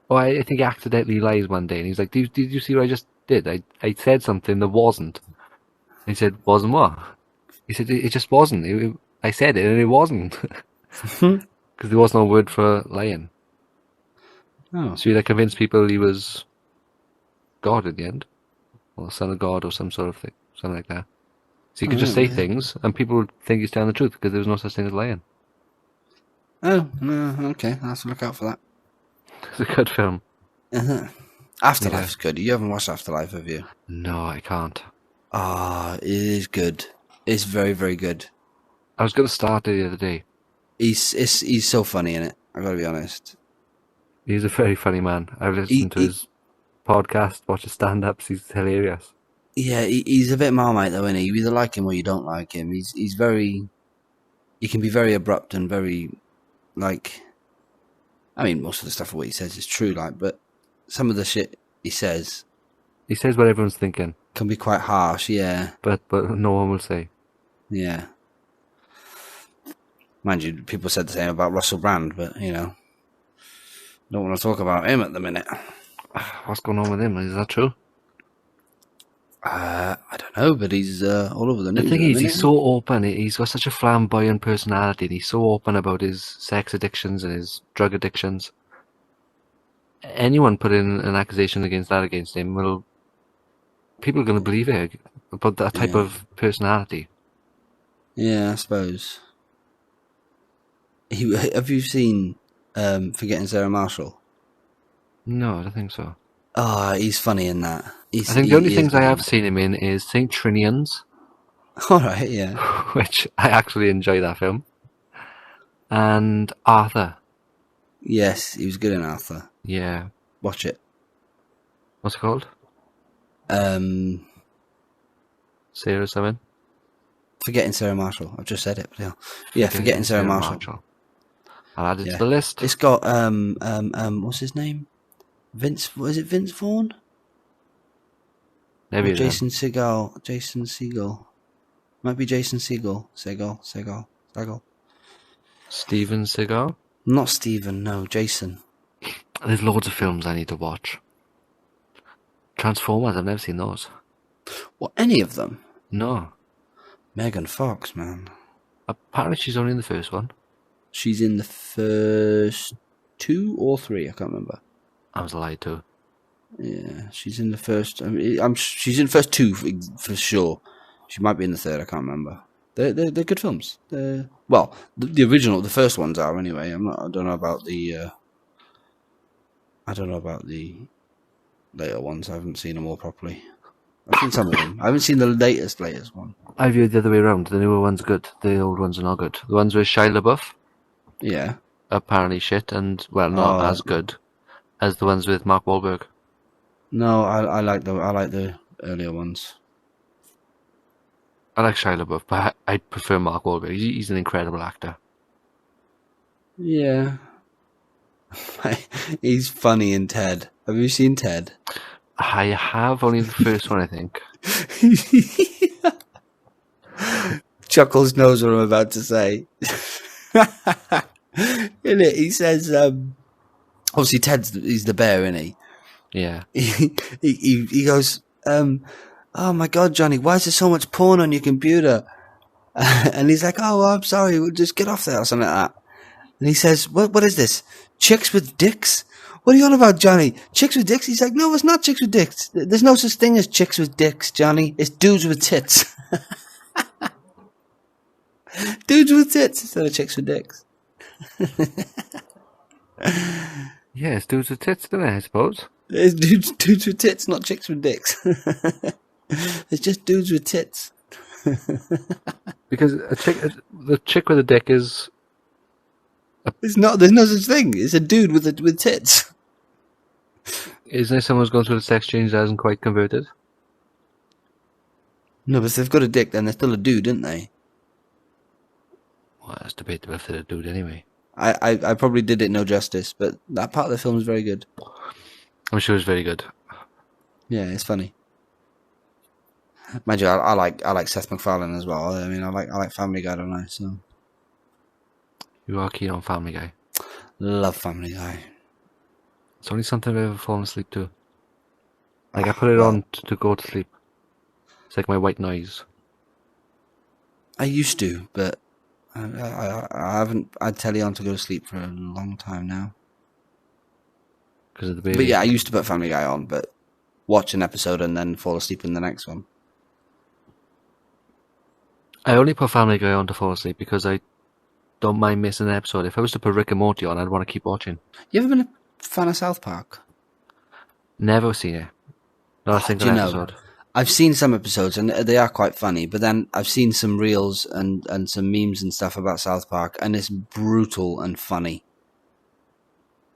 Oh, I think he accidentally lies one day. And he's like, did you see what I just did? I said something that wasn't. And he said, wasn't what? He said, it just wasn't. I said it and it wasn't. Because there was no word for lying. Oh. So he convinced people he was God in the end. Or son of God or some sort of thing. Something like that. So he could just say things and people would think he's telling the truth because there was no such thing as lying. Oh, okay. I'll have to look out for that. It's a good film. Afterlife's good. You haven't watched Afterlife, have you? No, I can't. Ah, it is good. It's very, very good. I was going to start it the other day. He's so funny in it. I gotta be honest. He's a very funny man. I've listened to his podcast, watch his stand-ups. He's hilarious. Yeah, he's a bit Marmite though, isn't he? You either like him or you don't like him. He's very. He can be very abrupt and very, like. I mean, most of the stuff of what he says is true, like, but some of the shit he says what everyone's thinking, can be quite harsh. Yeah, but no one will say. yeah. Mind you, people said the same about Russell Brand, but don't want to talk about him at the minute. What's going on with him? Is that true? I don't know, but he's all over the news. The thing is, he's so open. He's got such a flamboyant personality. And he's so open about his sex addictions and his drug addictions. Anyone put in an accusation against him, well, people are going to believe it about that type of personality. Yeah, I suppose. Have you seen Forgetting Sarah Marshall? No, I don't think so. Oh, he's funny in that. I think the only things I have seen him in is St. Trinian's. Alright, yeah. Which I actually enjoy that film. And Arthur. Yes, he was good in Arthur. Yeah. Watch it. What's it called? Sarah something? Forgetting Sarah Marshall. I've just said it. But yeah, Forgetting Sarah Marshall. I'll add it to the list. It's got what's his name? Was it Vince Vaughn? Maybe Jason Segel. Might be Jason Segel. Segel. Steven Seagal? Not Steven, no, Jason. There's loads of films I need to watch. Transformers, I've never seen those. What, any of them? No. Megan Fox, man. Apparently she's only in the first one. She's in the first 2 or 3, I can't remember. I was lied to. Yeah, she's in the first. She's in the first 2 for sure. She might be in the 3rd. I can't remember. They're good films. The original, the first ones are anyway. I don't know about the. I don't know about the later ones. I haven't seen them all properly. I've seen some of them. I haven't seen the latest one. I view it the other way around. The newer ones are good. The old ones are not good. The ones with Shia LaBeouf. Yeah. Apparently shit and not as good as the ones with Mark Wahlberg. No, I like the earlier ones. I like Shia LaBeouf, but I prefer Mark Wahlberg. He's an incredible actor. Yeah. He's funny in Ted. Have you seen Ted? I have only the first one, I think. Chuckles knows what I'm about to say. In it, he says, obviously he's the bear, isn't he? Yeah. He goes, oh my God, Johnny, why is there so much porn on your computer? And he's like, oh, well, I'm sorry, we'll just get off there or something like that. And he says, what is this? Chicks with dicks? What are you on about, Johnny? Chicks with dicks? He's like, no, it's not chicks with dicks. There's no such thing as chicks with dicks, Johnny. It's dudes with tits. Dudes with tits instead of chicks with dicks. Yeah, it's dudes with tits, isn't it, I suppose? It's dudes with tits, not chicks with dicks. It's just dudes with tits. Because the chick with a dick is... There's no such thing. It's a dude with tits. Isn't it someone who's gone through the sex change that hasn't quite converted? No, but if they've got a dick, then they're still a dude, aren't they? Well, that's debatable if they're a dude anyway. I probably did it no justice, but that part of the film is very good. I'm sure it's very good. Yeah, it's funny. Mind you, I like Seth MacFarlane as well. I mean, I like Family Guy, don't I? So You are keen on Family Guy. love Family Guy. It's only something I've ever fallen asleep to. Like, I put it on to go to sleep. It's like my white noise. I used to, but I haven't had telly on to go to sleep for a long time now. Because of the baby. But yeah, I used to put Family Guy on, but watch an episode and then fall asleep in the next one. I only put Family Guy on to fall asleep because I don't mind missing an episode. If I was to put Rick and Morty on, I'd want to keep watching. You ever been a fan of South Park? Never seen it. Not a single episode. I've seen some episodes and they are quite funny, but then I've seen some reels and some memes and stuff about South Park, and it's brutal and funny.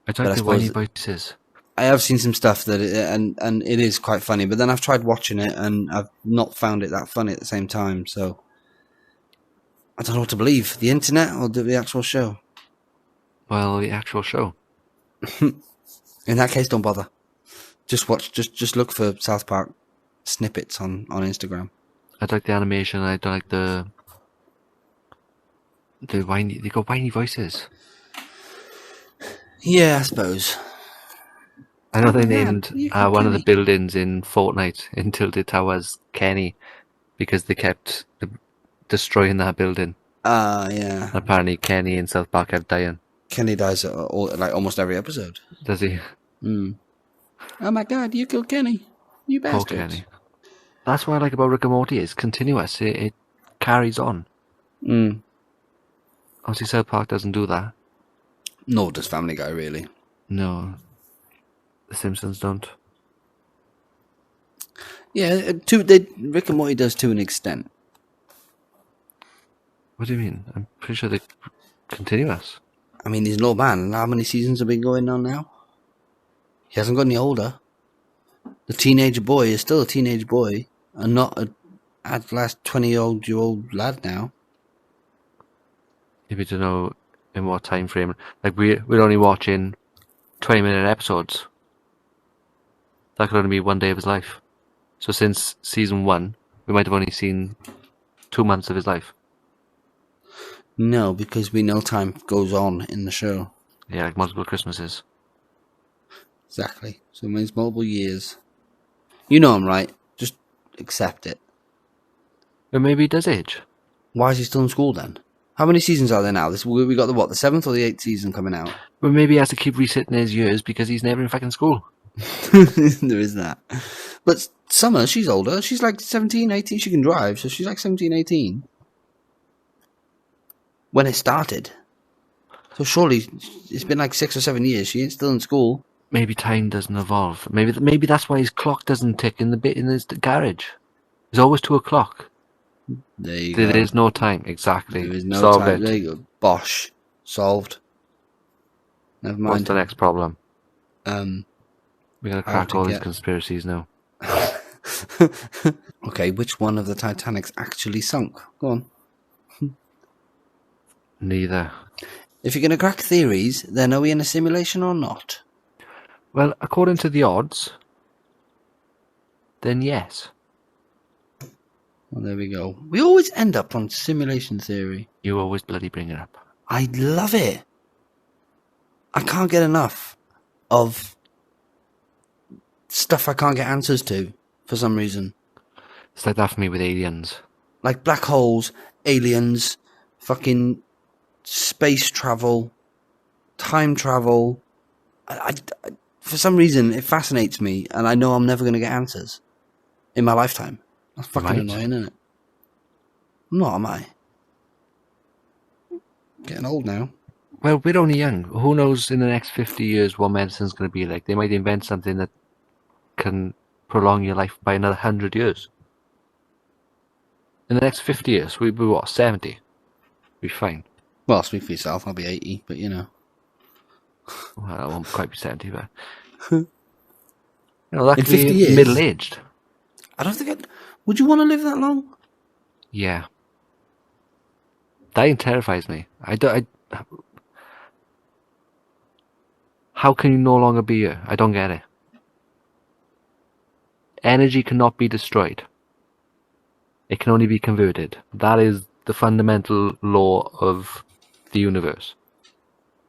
I But I like the suppose- whiny voices. I have seen some stuff that and it is quite funny, but then I've tried watching it and I've not found it that funny at the same time. So I don't know what to believe: the internet or the actual show. Well, the actual show. In that case, don't bother. Just watch. Just look for South Park snippets on Instagram. I like the animation. I don't like the whiny. They got whiny voices. Yeah, I suppose. I know they Oh, man, named you can one of the Kenny. buildings in Fortnite in Tilted Towers Kenny because they kept destroying that building. Yeah. And apparently Kenny in South Park kept dying. Kenny dies like almost every episode. Does he? Oh my God! You killed Kenny. You Poor bastard. Kenny. That's what I like about Rick and Morty. It's continuous. It carries on. Obviously, South Park doesn't do that. Nor does Family Guy really. No. The Simpsons don't. Yeah, Rick and Morty does to an extent. What do you mean? I'm pretty sure they're continuous. I mean, he's an old man, and how many seasons have been going on now? He hasn't got any older. The teenage boy is still a teenage boy, and not at last 20-year-old lad now. Maybe to know in what time frame. Like we're only watching 20-minute episodes. That could only be one day of his life. So since season 1, we might have only seen 2 months of his life. No, because we know time goes on in the show. Yeah, like multiple Christmases. Exactly. So it means multiple years. You know I'm right. Just accept it. But maybe he does age. Why is he still in school then? How many seasons are there now? We got the 7th or the 8th season coming out? But maybe he has to keep resetting his years because he's never in fucking school. There is that. But Summer, she's older. She's like 17, 18. She can drive, so she's like 17, 18. When it started. So surely it's been like 6 or 7 years. She ain't still in school. Maybe time doesn't evolve. Maybe that's why his clock doesn't tick in his garage. There's always 2 o'clock. There you There go. is no time. Exactly. There is no Solved time. it. There you go. Bosh. Solved. Never mind. What's the next problem? We gotta How crack to all these get- conspiracies now. Okay, which one of the Titanics actually sunk? Go on. Neither. If you're going to crack theories, then are we in a simulation or not? Well, according to the odds, then yes. Well, there we go. We always end up on simulation theory. You always bloody bring it up. I love it. I can't get enough of stuff I can't get answers to for some reason. It's like that for me with aliens. Like black holes, aliens, fucking space travel, time travel. I for some reason, it fascinates me, and I know I'm never going to get answers in my lifetime. That's fucking Right. annoying, isn't it? I'm not, am I? Getting old now. Well, we're only young. Who knows in the next 50 years what medicine's going to be like? They might invent something that can prolong your life by another 100 years. In the next 50 years, we'll be what, 70? Be fine. Well, speak for yourself. I'll be 80, but you know. Well, I won't quite be 70, but... that In could be 50 years? middle-aged. I don't think would you want to live that long? Yeah. Dying terrifies me. How can you no longer be here? I don't get it. Energy cannot be destroyed. It can only be converted. That is the fundamental law of the universe.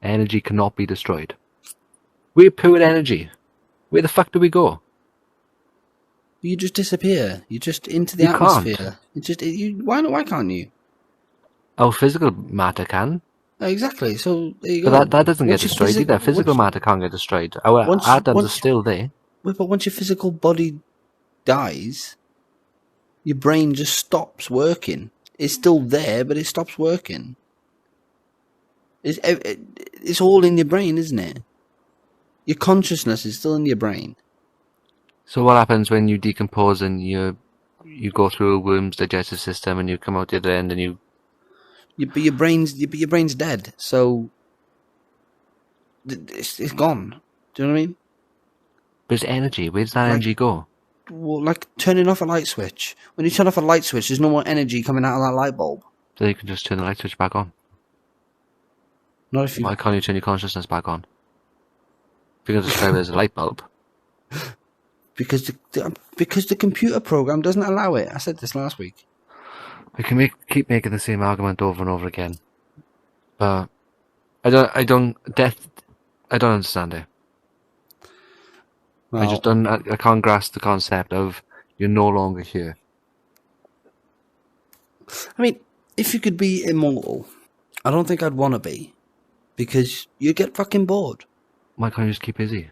Energy cannot be destroyed. We're pure energy. Where the fuck do we go? You just disappear. You're just into the You can't. atmosphere. Why can't you? Our physical matter can. Exactly. So there you go. But that doesn't get Once your destroyed either. Physical matter can't get destroyed. Our Once- atoms are once- still there. But once your physical body dies, your brain just stops working. It's still there, but it stops working. It's all in your brain, isn't it? Your consciousness is still in your brain. So what happens when you decompose and you go through a worm's digestive system and you come out the other end and you... But your brain's dead, so it's gone. Do you know what I mean? There's energy. Where does that energy go? Well, like turning off a light switch. When you turn off a light switch, there's no more energy coming out of that light bulb. So you can just turn the light switch back on. Not if you. Why can't you turn your consciousness back on? If you're going to describe it as a light bulb. Because the computer program doesn't allow it. I said this last week. We can keep making the same argument over and over again, but I don't understand it. Well, I can't grasp the concept of you're no longer here. I mean, if you could be immortal, I don't think I'd want to be, because you get fucking bored. Why can't you just keep busy?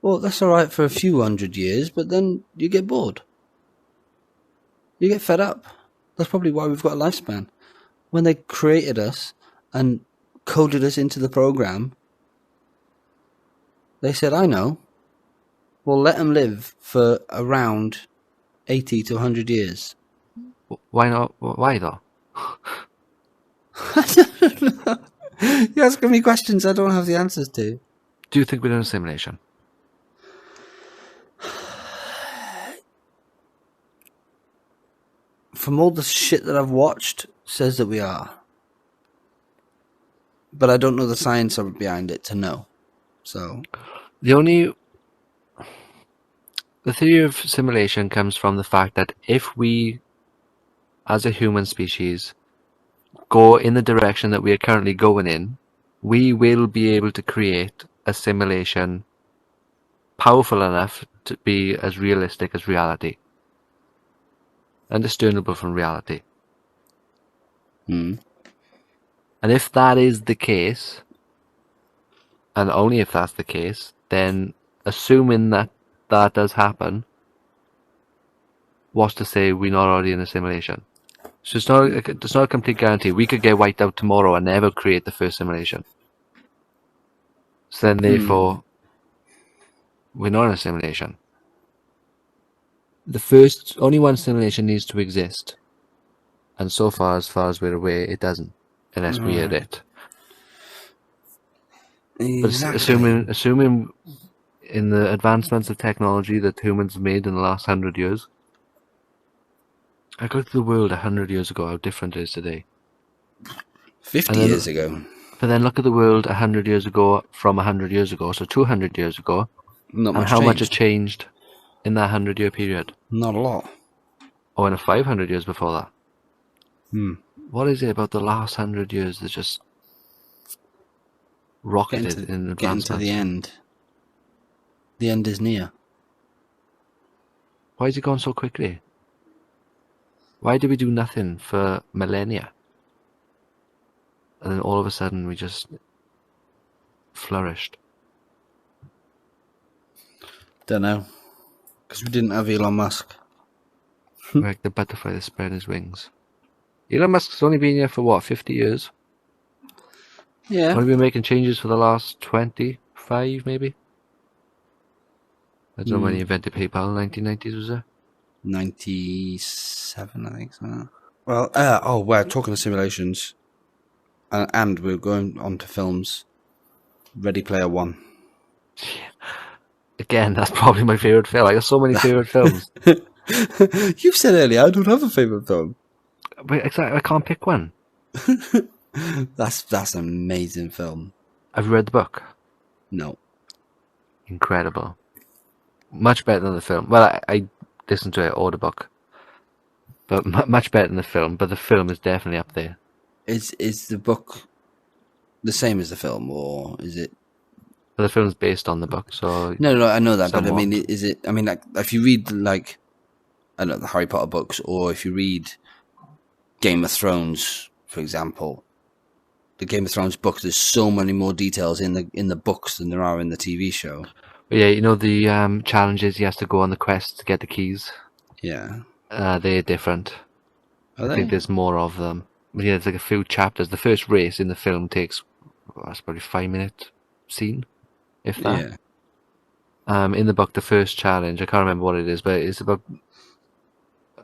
Well, that's alright for a few 100 years, but then you get bored. You get fed up. That's probably why we've got a lifespan. When they created us and coded us into the program, they said, I know, we'll let them live for around 80 to 100 years. Why not? Why though? I don't know. You're asking me questions I don't have the answers to. Do you think we're in a simulation? From all the shit that I've watched, says that we are. But I don't know the science of it behind it to know. So The theory of simulation comes from the fact that if we, as a human species, go in the direction that we are currently going in, we will be able to create a simulation powerful enough to be as realistic as reality and discernible from reality. Mm. And if that is the case, and only if that's the case, then assuming that that does happen, what's to say we're not already in a simulation? So it's not a complete guarantee. We could get wiped out tomorrow and never create the first simulation. So then, therefore, we're not in a simulation. Only one simulation needs to exist. And so far as we're aware, it doesn't. Unless we are it. Exactly. But assuming in the advancements of technology that humans have made in the last 100 years, I go to the world 100 years ago, how different it is today. 50 years ago. But then look at the world 100 years ago from 100 years ago, so 200 years ago. Not much and how changed. much it changed in that 100-year period. Not a lot. Or in the 500 years before that. What is it about the last 100 years that just rocketed in advancement? Getting to the end. The end is near. Why is it gone so quickly? Why did we do nothing for millennia? And then all of a sudden we just flourished. Don't know. Because we didn't have Elon Musk. Like the butterfly that spread his wings. Elon Musk's only been here for what, 50 years? Yeah. Only been making changes for the last 25, maybe? I don't know when he invented PayPal, 1990s was it? 97, I think. So. Well, we're talking of simulations. And we're going on to films. Ready Player One. Again, that's probably my favourite film. I got so many favourite films. You said earlier I don't have a favourite film. But exactly, I can't pick one. That's an amazing film. Have you read the book? No. Incredible. Much better than the film. Well, I listened to it, audiobook. But much better than the film. But the film is definitely up there. Is the book the same as the film, or is it? But the film's based on the book, so... No, I know that, somewhat. but I mean, is it... I mean, like, if you read, like, I don't know, the Harry Potter books, or if you read Game of Thrones, for example, the Game of Thrones books, there's so many more details in the books than there are in the TV show. But yeah, you know the challenges he has to go on the quest to get the keys? Yeah. They're different. Are I think there's more of them. But yeah, it's like a few chapters. The first race in the film takes, that's probably a 5-minute scene, if that. Yeah. in the book, the first challenge, I can't remember what it is, but it's about,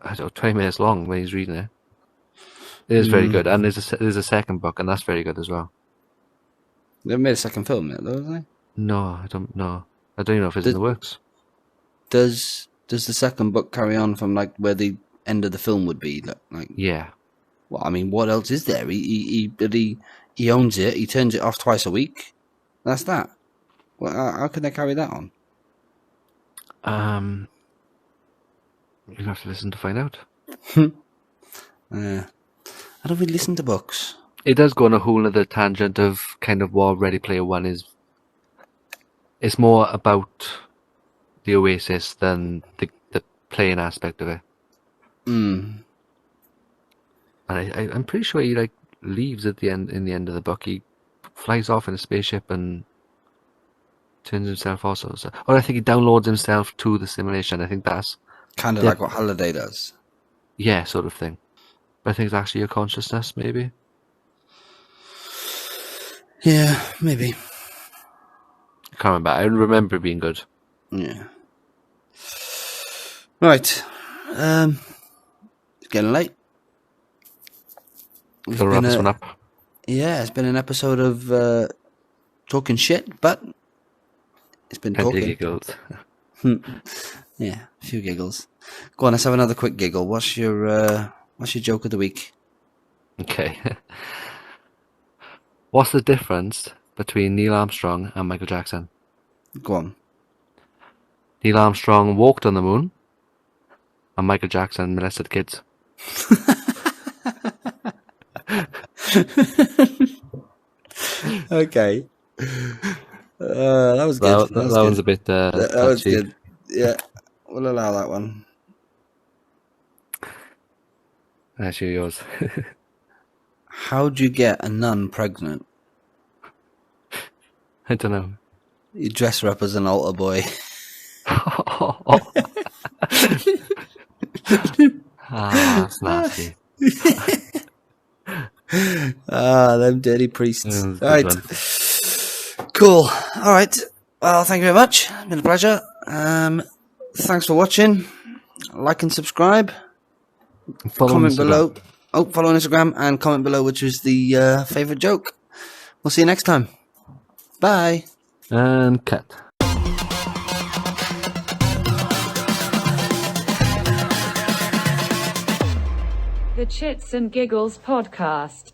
I don't know, 20 minutes long when he's reading it. It is very good. And there's a second book, and that's very good as well. They've made a second film yet, though, haven't they? No, I don't know. I don't even know if it's in the works. Does the second book carry on from like where the end of the film would be? Like Yeah. well, I mean, what else is there? He owns it. He turns it off twice a week. That's that. Well, how can they carry that on? You'll have to listen to find out. I don't really listen to books. It does go on a whole other tangent of kind of what Ready Player One is. It's more about the Oasis than the playing aspect of it. And I'm pretty sure he like leaves at the end. In the end of the book, he flies off in a spaceship and turns himself also. So, or I think he downloads himself to the simulation. I think that's Kind of like what Halliday does. yeah, sort of thing. But I think it's actually your consciousness, maybe. Yeah, maybe. I can't remember. I remember it being good. Yeah. Right. It's getting late. We'll wrap this one up. Yeah, it's been an episode of talking shit, but it's been Plenty talking. of giggles. Yeah, a few giggles. Go on, let's have another quick giggle. What's your joke of the week? Okay. What's the difference between Neil Armstrong and Michael Jackson? Go on. Neil Armstrong walked on the moon, and Michael Jackson molested kids. Okay. That was good. That one's a bit that was touchy. good. Yeah, we'll allow that one. Actually, yours. How'd you get a nun pregnant? I don't know. You dress her up as an altar boy. That's nasty. Them dirty priests. That was a All right. good Cool. All right. Well, thank you very much. It's been a pleasure. Thanks for watching. Like and subscribe. Follow Comment Instagram. below. Oh, follow on Instagram and comment below which was the favourite joke. We'll see you next time. Bye. And cut. The Chitz and Giggles podcast.